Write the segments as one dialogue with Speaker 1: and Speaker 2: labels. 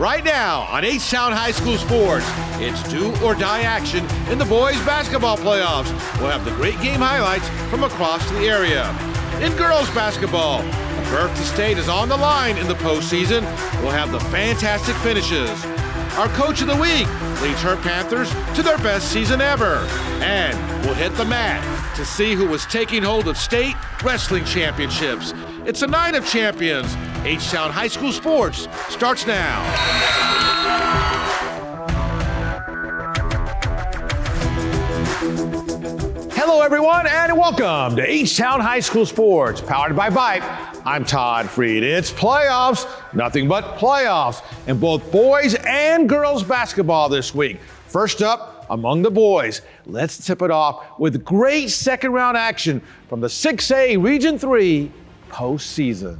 Speaker 1: Right now on H-Town High School Sports, it's do or die action in the boys basketball playoffs. We'll have the great game highlights from across the area. In girls basketball, Bertha State is on the line in the postseason. We'll have the fantastic finishes. Our coach of the week leads her Panthers to their best season ever. And we'll hit the mat to see who was taking hold of state wrestling championships. It's a night of champions. H-Town High School Sports starts now.
Speaker 2: Hello, everyone, and welcome to H-Town High School Sports, powered by Vype. I'm Todd Freed. It's playoffs, nothing but playoffs, in both boys and girls basketball this week. First up, among the boys, let's tip it off with great second-round action from the 6A Region 3 postseason.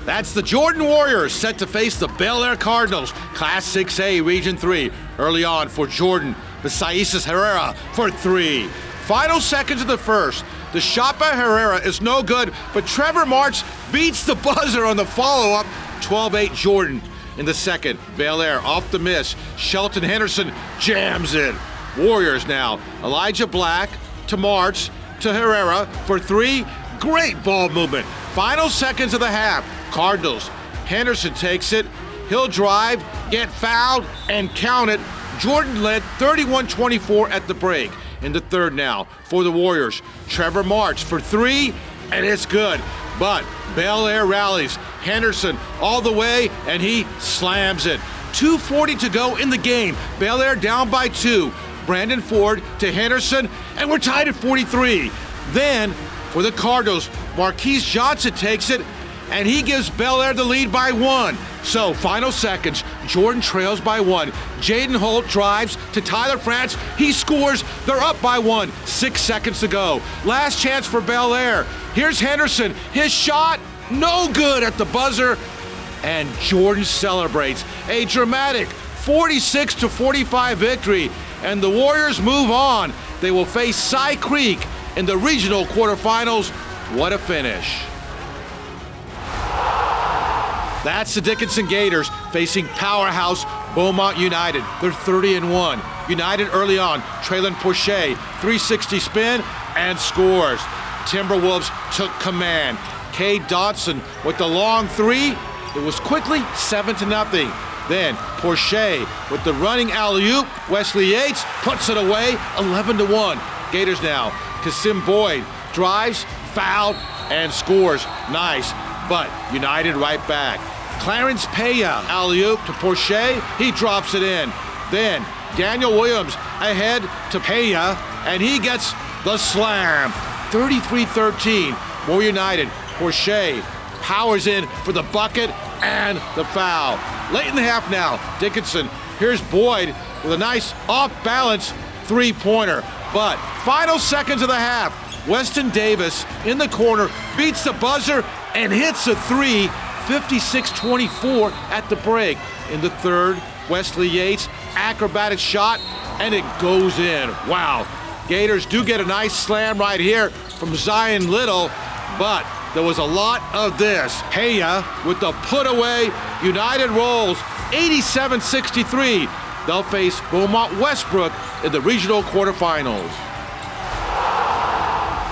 Speaker 1: That's the Jordan Warriors set to face the Bel Air Cardinals, Class 6A Region 3. Early on for Jordan, Besaisis Herrera for three. Final seconds of the first. The shot by Herrera is no good, but Trevor March beats the buzzer on the follow-up, 12-8 Jordan. In the second, Bel Air off the miss. Shelton Henderson jams it. Warriors now. Elijah Black to March to Herrera for three. Great ball movement. Final seconds of the half. Cardinals. Henderson takes it. He'll drive, get fouled, and count it. Jordan led 31-24 at the break. In the third now for the Warriors. Trevor March for three, and it's good. But Bel Air rallies. Henderson all the way, and he slams it. 2:40 to go in the game. Bel Air down by two. Brandon Ford to Henderson, and we're tied at 43. Then for the Cardinals, Marquise Johnson takes it, and he gives Bel Air the lead by one. So, final seconds, Jordan trails by one. Jaden Holt drives to Tyler France. He scores. They're up by one. 6 seconds to go. Last chance for Bel Air. Here's Henderson. His shot, no good at the buzzer. And Jordan celebrates a dramatic 46-45 victory. And the Warriors move on. They will face Cy Creek in the regional quarterfinals. What a finish. That's the Dickinson Gators facing powerhouse Beaumont United. They're 30-1. United early on, Traylon Porche, 360 spin, and scores. Timberwolves took command. Cade Dodson with the long three. It was quickly 7-0. Then Porche with the running alley-oop. Wesley Yates puts it away, 11-1. Gators now. Kasim Boyd drives, fouled, and scores. Nice, but United right back. Clarence Peya, alley-oop to Porche. He drops it in. Then Daniel Williams ahead to Peya, and he gets the slam. 33-13. More United. Porche powers in for the bucket and the foul. Late in the half now, Dickinson. Here's Boyd with a nice off-balance three-pointer. But final seconds of the half, Weston Davis in the corner beats the buzzer and hits a three. 56-24 at the break. In the third, Wesley Yates, acrobatic shot, and it goes in. Wow. Gators do get a nice slam right here from Zion Little, but there was a lot of this. Peya with the put away. United rolls 87-63. They'll face Beaumont Westbrook in the regional quarterfinals.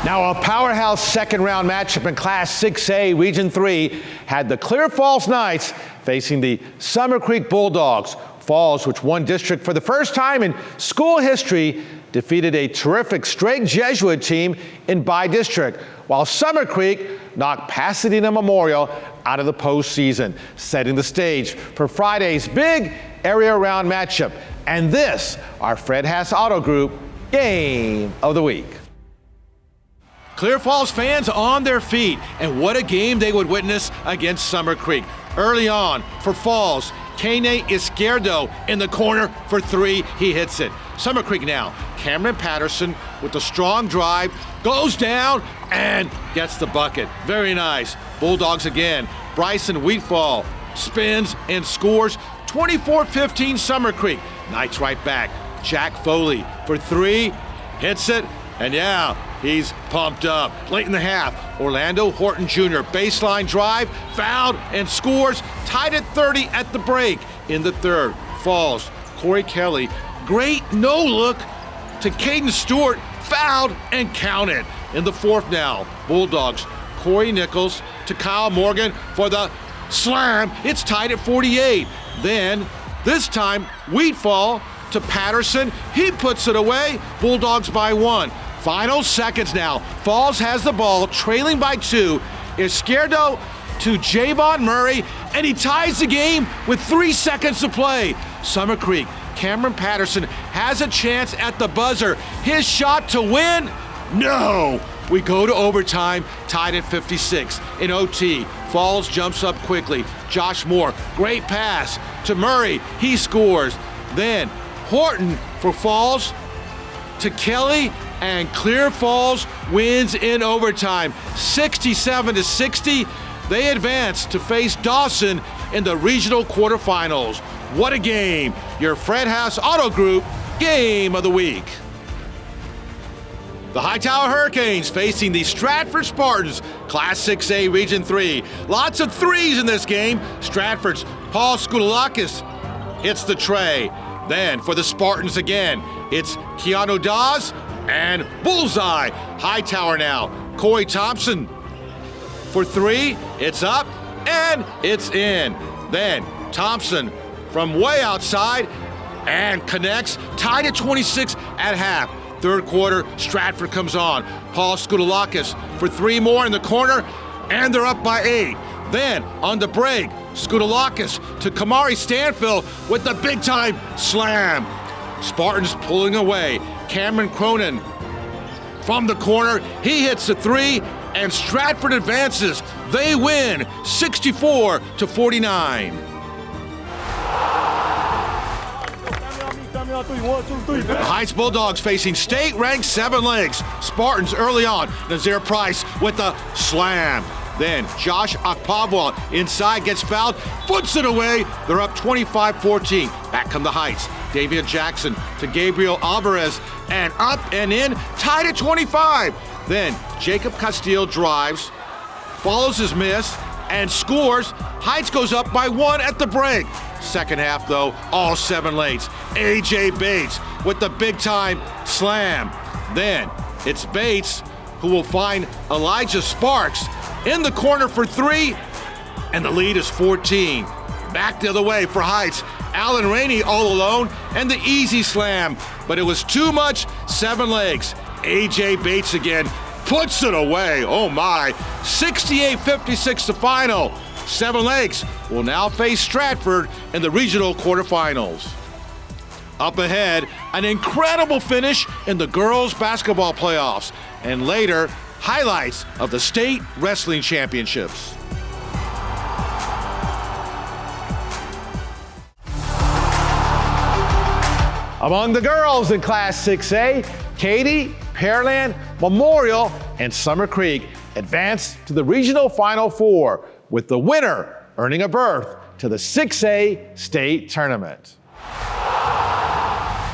Speaker 2: Now, a powerhouse second-round matchup in Class 6A Region 3 had the Clear Falls Knights facing the Summer Creek Bulldogs. Falls, which won district for the first time in school history, defeated a terrific Strake Jesuit team in by-district, while Summer Creek knocked Pasadena Memorial out of the postseason, setting the stage for Friday's big area-round matchup. And this, our Fred Haas Auto Group Game of the Week.
Speaker 1: Clear Falls fans on their feet, and what a game they would witness against Summer Creek. Early on for Falls, Kane Izquierdo in the corner for three. He hits it. Summer Creek now. Cameron Patterson with the strong drive, goes down and gets the bucket. Very nice. Bulldogs again. Bryson Wheatfall spins and scores. 24-15 Summer Creek. Knights right back. Jack Foley for three. Hits it. And yeah, He's pumped up. Late in the half, Orlando Horton Jr. baseline drive, fouled and scores, tied at 30 at the break. In the third, falls Corey Kelly. Great no-look to Caden Stewart, fouled and counted. In the fourth now, Bulldogs, Corey Nichols to Kyle Morgan for the slam. It's tied at 48. Then, this time, Wheatfall to Patterson. He puts it away. Bulldogs by 1. Final seconds now. Falls has the ball, trailing by 2. Izquierdo to Javon Murray, and he ties the game with 3 seconds to play. Summer Creek, Cameron Patterson has a chance at the buzzer. His shot to win? No! We go to overtime, tied at 56. In OT, Falls jumps up quickly. Josh Moore, great pass to Murray. He scores. Then Horton for Falls to Kelly, and Clear Falls wins in overtime. 67-60. They advance to face Dawson in the regional quarterfinals. What a game! Your Fred House Auto Group Game of the Week. The Hightower Hurricanes facing the Stratford Spartans, Class 6A Region 3. Lots of threes in this game. Stratford's Paul Skoutalakis hits the tray. Then for the Spartans again, it's Keanu Dawes and bullseye. Hightower now. Corey Thompson for 3. It's up and it's in. Then Thompson from way outside and connects. Tied at 26 at half. Third quarter, Stratford comes on. Paul Skoutalakis for 3 more in the corner, and they're up by 8. Then, on the break, Skoutalakis to Kamari Stanfield with the big-time slam. Spartans pulling away. Cameron Cronin from the corner. He hits the 3, and Stratford advances. They win 64-49. The Heights Bulldogs facing state-ranked Seven Lakes. Spartans early on. Nazir Price with the slam. Then Josh Akpavwa inside gets fouled, puts it away. They're up 25-14. Back come the Heights. Davian Jackson to Gabriel Alvarez, and up and in, tied at 25. Then Jacob Castile drives, follows his miss, and scores. Heights goes up by 1 at the break. Second half, though, all Seven Lakes. A.J. Bates with the big-time slam. Then it's Bates who will find Elijah Sparks in the corner for 3, and the lead is 14. Back the other way for Heights. Allen Rainey all alone, and the easy slam. But it was too much Seven Lakes. A.J. Bates again puts it away. Oh my. 68-56 the final. Seven Lakes will now face Stratford in the regional quarterfinals. Up ahead, an incredible finish in the girls basketball playoffs, and later, highlights of the state wrestling championships.
Speaker 2: Among the girls in Class 6A, Katy, Pearland, Memorial, and Summer Creek advanced to the regional Final Four, with the winner earning a berth to the 6A state tournament.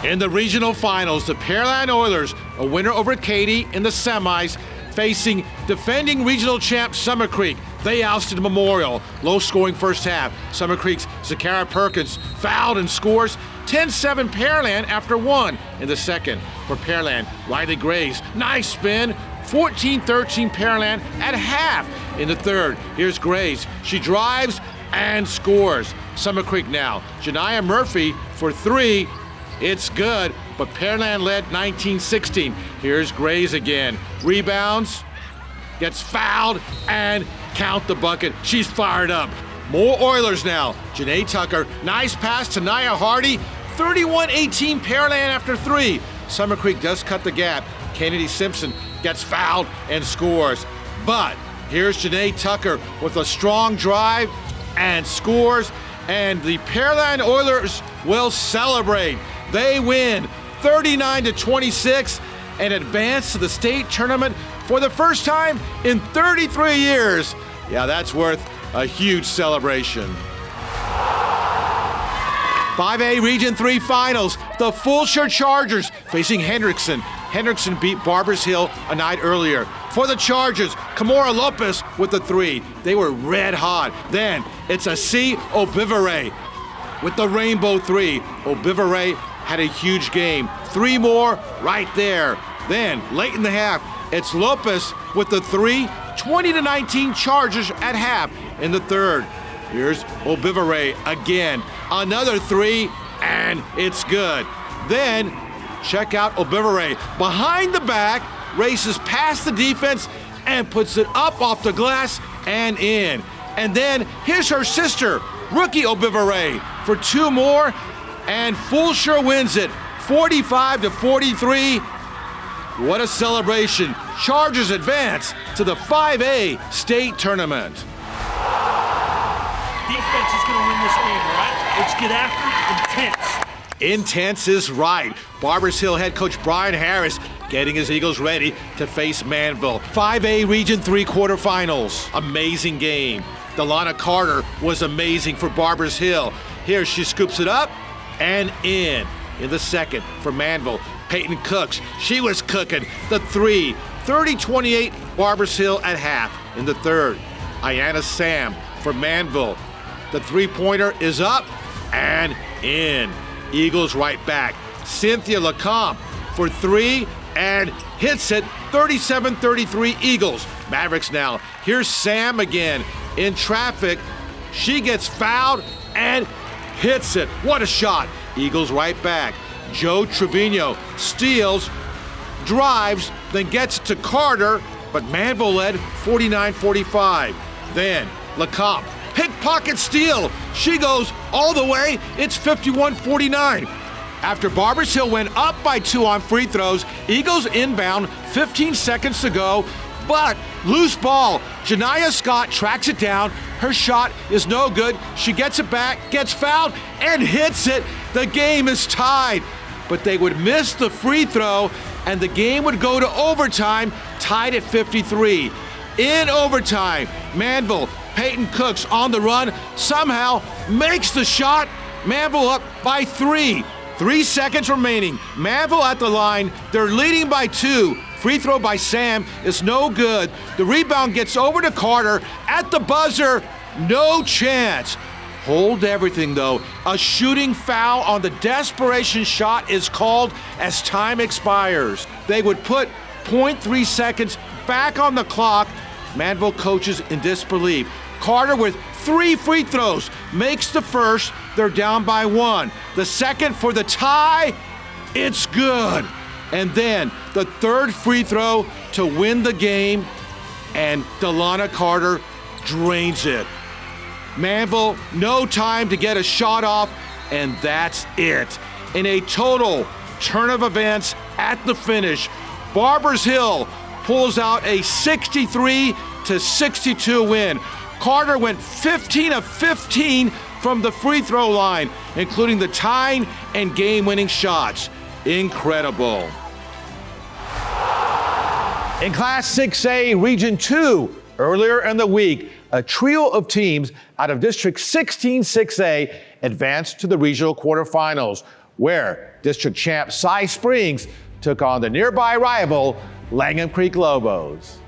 Speaker 1: In the regional finals, the Pearland Oilers, a winner over Katy in the semis, facing defending regional champ Summer Creek. They ousted Memorial. Low-scoring first half. Summer Creek's Zakara Perkins fouled and scores. 10-7 Pearland after 1 in the second. For Pearland, Riley Graves, nice spin. 14-13 Pearland at half in the third. Here's Graves. She drives and scores. Summer Creek now. Janiyah Murphy for 3. It's good, but Pearland led 19-16. Here's Graves again. Rebounds, gets fouled, and count the bucket. She's fired up. More Oilers now. Janae Tucker, nice pass to Nia Hardy. 31-18 Pearland after 3. Summer Creek does cut the gap. Kennedy Simpson gets fouled and scores. But here's Janae Tucker with a strong drive and scores. And the Pearland Oilers will celebrate. They win 39-26 and advance to the state tournament for the first time in 33 years. Yeah, that's worth a huge celebration. 5A Region 3 Finals, the Fulshire Chargers facing Hendrickson. Hendrickson beat Barbers Hill a night earlier. For the Chargers, Kimora Lopez with the 3. They were red hot. Then it's Assi Obivere with the rainbow 3. Obivere had a huge game. 3 more right there. Then late in the half, it's Lopez with the 3. 20-19 Chargers at half in the third. Here's Obivere again. Another 3, and it's good. Then check out Obivere. Behind the back, races past the defense and puts it up off the glass and in. And then here's her sister, rookie Obivere, for 2 more, and Fulsher wins it, 45-43. What a celebration. Chargers advance to the 5A state tournament.
Speaker 3: Defense is going to win this game, right? Let's get after it. Intense.
Speaker 1: Intense is right. Barbers Hill head coach Brian Harris getting his Eagles ready to face Manville. 5A Region 3 quarterfinals. Amazing game. Delana Carter was amazing for Barbers Hill. Here she scoops it up and in the second for Manville. Peyton Cooks, she was cooking. The 3, 30-28 Barbers Hill at half in the third. Ayanna Sam for Manville. The 3-pointer is up and in. Eagles right back. Cynthia LeCompte for 3 and hits it. 37-33 Eagles. Mavericks now. Here's Sam again in traffic. She gets fouled and hits it. What a shot. Eagles right back. Joe Trevino steals, drives, then gets to Carter, but Manville led 49-45. Then LeCompte, pickpocket steal. She goes all the way. It's 51-49. After Barbers Hill went up by 2 on free throws, Eagles inbound, 15 seconds to go, but loose ball. Janiyah Scott tracks it down. Her shot is no good. She gets it back, gets fouled, and hits it. The game is tied. But they would miss the free throw, and the game would go to overtime, tied at 53. In overtime, Manville, Peyton Cooks on the run, somehow makes the shot. Manville up by 3. 3 seconds remaining. Manville at the line. They're leading by 2. Free throw by Sam is no good. The rebound gets over to Carter. At the buzzer, no chance. Hold everything though. A shooting foul on the desperation shot is called as time expires. They would put 0.3 seconds back on the clock. Manville coaches in disbelief. Carter with 3 free throws makes the first. They're down by 1. The second for the tie. It's good. And then the third free throw to win the game, and Delana Carter drains it. Manville, no time to get a shot off, and that's it. In a total turn of events at the finish, Barbers Hill pulls out a 63-62 win. Carter went 15 of 15 from the free throw line, including the tying and game-winning shots. Incredible.
Speaker 2: In Class 6A Region 2, earlier in the week, a trio of teams out of District 16 6A advanced to the regional quarterfinals, where district champ Cy Springs took on the nearby rival Langham Creek Lobos.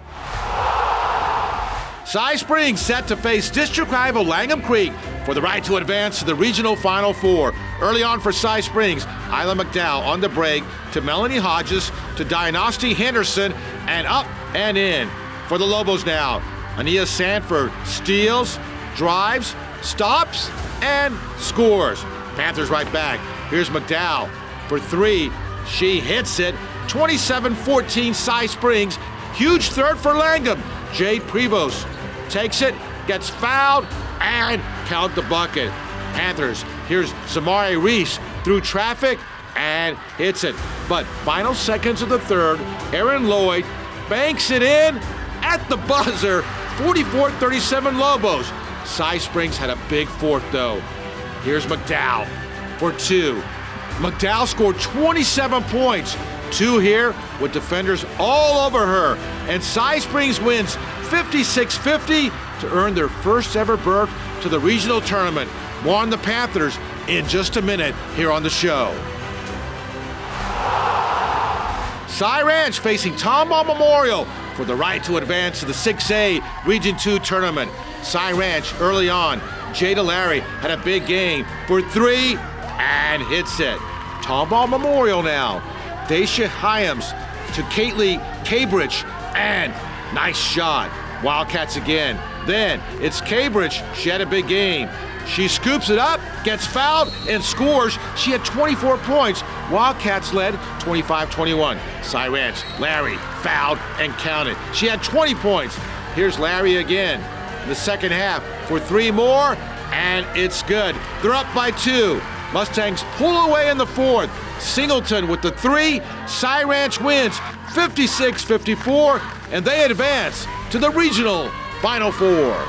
Speaker 1: Cy Springs set to face district rival Langham Creek for the right to advance to the regional Final Four. Early on for Cy Springs, Isla McDowell on the break to Melanie Hodges to Dynasty Henderson, and up and in. For the Lobos now, Ania Sanford steals, drives, stops, and scores. Panthers right back. Here's McDowell for 3. She hits it. 27-14 Cy Springs. Huge third for Langham. Jade Prevost takes it, gets fouled, and count the bucket. Panthers, here's Zamari Reese through traffic and hits it. But final seconds of the third, Aaron Lloyd banks it in at the buzzer. 44-37 Lobos. Cy Springs had a big fourth though. Here's McDowell for 2. McDowell scored 27 points. 2 here with defenders all over her. And Cy Springs wins 56-50 to earn their first ever berth to the regional tournament. More on the Panthers in just a minute here on the show. Cy Ranch facing Tomball Memorial for the right to advance to the 6A Region 2 tournament. Cy Ranch early on. Jada Larry had a big game for 3 and hits it. Tomball Memorial now. Daisha Hyams to Kaylee Cabridge and nice shot. Wildcats again. Then it's Cabridge. She had a big game. She scoops it up, gets fouled, and scores. She had 24 points. Wildcats led 25-21. Cy Ranch, Larry fouled and counted. She had 20 points. Here's Larry again in the second half for 3 more, and it's good. They're up by 2. Mustangs pull away in the fourth. Singleton with the 3. Cy Ranch wins 56-54, and they advance to the regional Final Four.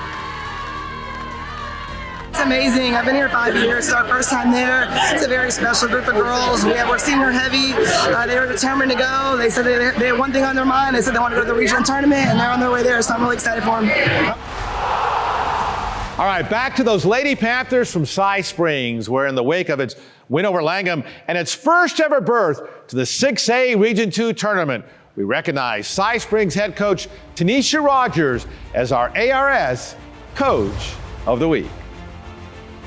Speaker 4: It's amazing. I've been here 5 years. It's our first time there. It's a very special group of girls. We're senior heavy. They were determined to go. They said they had one thing on their mind. They said they want to go to the regional tournament, and they're on their way there, so I'm really excited for them.
Speaker 2: All right, back to those Lady Panthers from Cy Springs, where in the wake of its win over Langham and its first ever berth to the 6A Region 2 tournament, we recognize Cy Springs head coach Tanisha Rogers as our ARS Coach of the Week.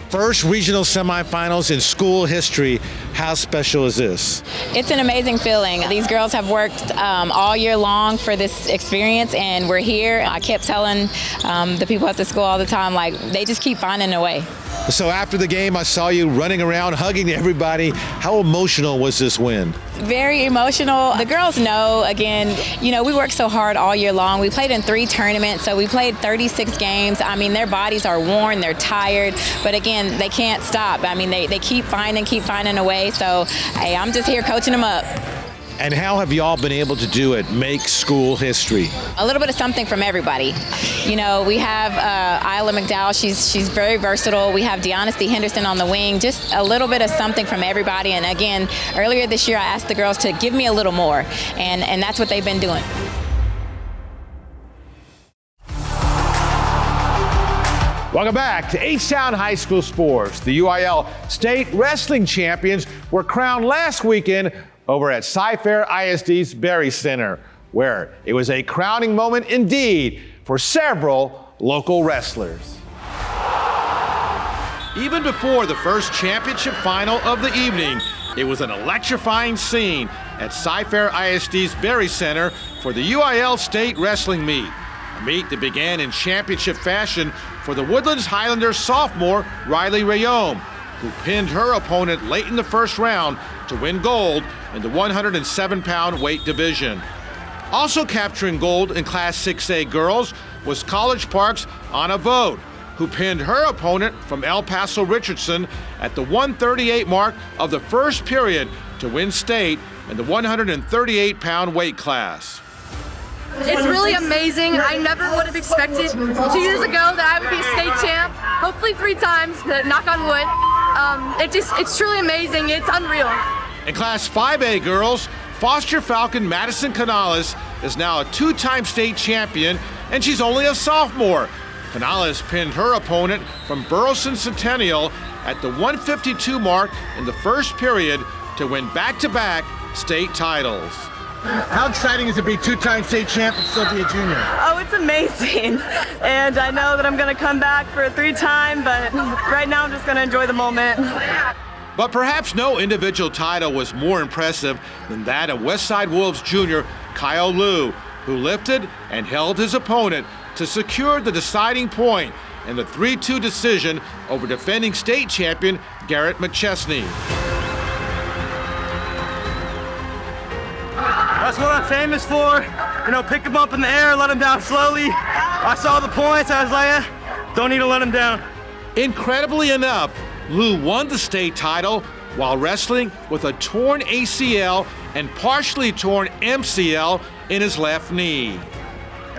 Speaker 1: First regional semifinals in school history. How special is this?
Speaker 5: It's an amazing feeling. These girls have worked all year long for this experience, and we're here. I kept telling the people at the school all the time, like, they just keep finding a way.
Speaker 1: So after the game, I saw you running around, hugging everybody. How emotional was this win?
Speaker 5: Very emotional. The girls know, again, we worked so hard all year long. We played in 3 tournaments, so we played 36 games. I mean, their bodies are worn, they're tired, but again, they can't stop. I mean, they keep finding a way, so hey, I'm just here coaching them up.
Speaker 1: And how have y'all been able to do it, make school history?
Speaker 5: A little bit of something from everybody. We have Isla McDowell. She's very versatile. We have Deonesty Henderson on the wing. Just a little bit of something from everybody. And again, earlier this year, I asked the girls to give me a little more, and that's what they've been doing.
Speaker 2: Welcome back to H-Town High School Sports. The UIL State Wrestling Champions were crowned last weekend over at Cy-Fair ISD's Berry Center, where it was a crowning moment indeed for several local wrestlers.
Speaker 1: Even before the first championship final of the evening, it was an electrifying scene at Cy-Fair ISD's Berry Center for the UIL State Wrestling Meet. A meet that began in championship fashion for the Woodlands Highlanders sophomore Riley Rayome, who pinned her opponent late in the first round to win gold in the 107-pound weight division. Also capturing gold in Class 6A girls was College Park's Anna Vogt, who pinned her opponent from El Paso Richardson at the 138 mark of the first period to win state in the 138-pound weight class.
Speaker 6: It's really amazing. I never would have expected 2 years ago that I would be a state champ, hopefully 3 times, knock on wood. It's truly amazing. It's unreal.
Speaker 1: In Class 5A girls, Foster Falcon Madison Canales is now a 2-time state champion, and she's only a sophomore. Canales pinned her opponent from Burleson Centennial at the 152 mark in the first period to win back-to-back state titles. How exciting is it to be 2-time state champ and still be a junior?
Speaker 7: Oh, it's amazing. And I know that I'm going to come back for a 3-time, but right now I'm just going to enjoy the moment.
Speaker 1: But perhaps no individual title was more impressive than that of Westside Wolves junior Kyle Liu, who lifted and held his opponent to secure the deciding point in the 3-2 decision over defending state champion Garrett McChesney.
Speaker 8: That's what I'm famous for. Pick him up in the air, let him down slowly. I saw the points, I was like, don't need to let him down.
Speaker 1: Incredibly enough, Liu won the state title while wrestling with a torn ACL and partially torn MCL in his left knee.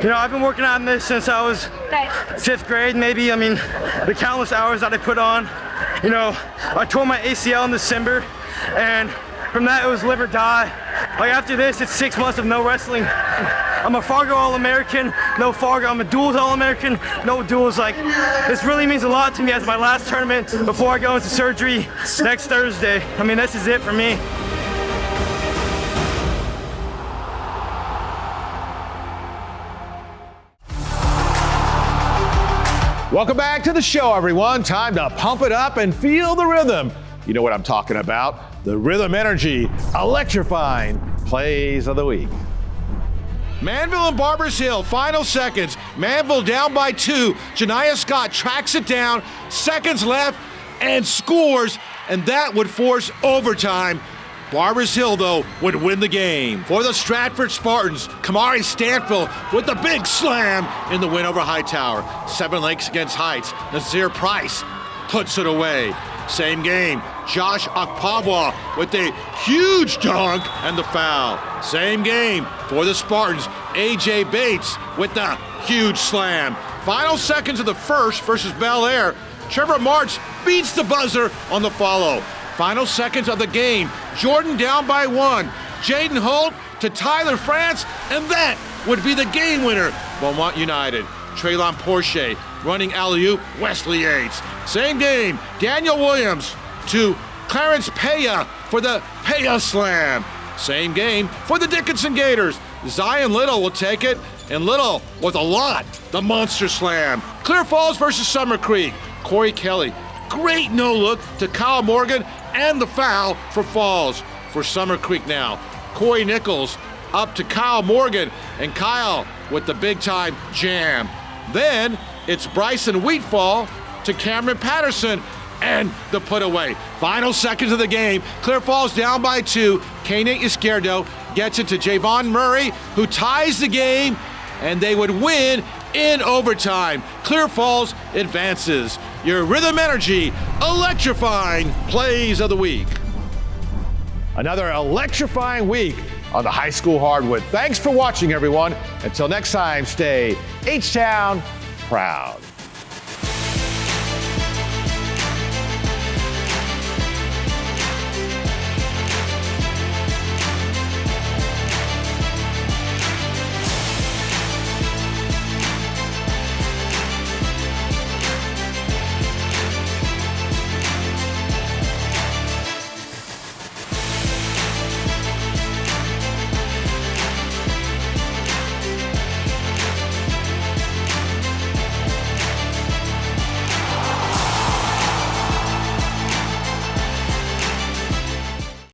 Speaker 8: I've been working on this since I was 5th grade, maybe. The countless hours that I put on. I tore my ACL in December, and from that it was live or die. After this, it's 6 months of no wrestling. I'm a Fargo All-American, no Fargo. I'm a duals All-American, no duals. This really means a lot to me as my last tournament before I go into surgery next Thursday. This is it for me.
Speaker 2: Welcome back to the show, everyone. Time to pump it up and feel the rhythm. You know what I'm talking about. The Rhythm Energy electrifying plays of the week.
Speaker 1: Manville and Barbers Hill, final seconds. Manville down by 2. Janiah Scott tracks it down, seconds left, and scores, and that would force overtime. Barbers Hill, though, would win the game. For the Stratford Spartans, Kamari Stanfield with the big slam in the win over Hightower. Seven Lakes against Heights. Nazir Price puts it away. Same game, Josh Akpabwa with a huge dunk and the foul. Same game for the Spartans, A.J. Bates with the huge slam. Final seconds of the first versus Bel Air. Trevor March beats the buzzer on the follow. Final seconds of the game, Jordan down by 1. Jaden Holt to Tyler France, and that would be the game winner. Beaumont United, Traylon Porsche running alley-oop, Wesley Yates. Same game, Daniel Williams to Clarence Peya for the Peya Slam. Same game for the Dickinson Gators. Zion Little will take it, and Little with a lot, the Monster Slam. Clear Falls versus Summer Creek. Corey Kelly, great no-look to Kyle Morgan, and the foul for Falls. For Summer Creek now, Corey Nichols up to Kyle Morgan, and Kyle with the big-time jam. Then it's Bryson Wheatfall to Cameron Patterson, and the put away. Final seconds of the game, Clear Falls down by 2. Kane Izquierdo gets it to Javon Murray, who ties the game, and they would win in overtime. Clear Falls advances. Your Rhythm Energy electrifying plays of the week.
Speaker 2: Another electrifying week on the high school hardwood. Thanks for watching, everyone. Until next time, stay H-Town proud.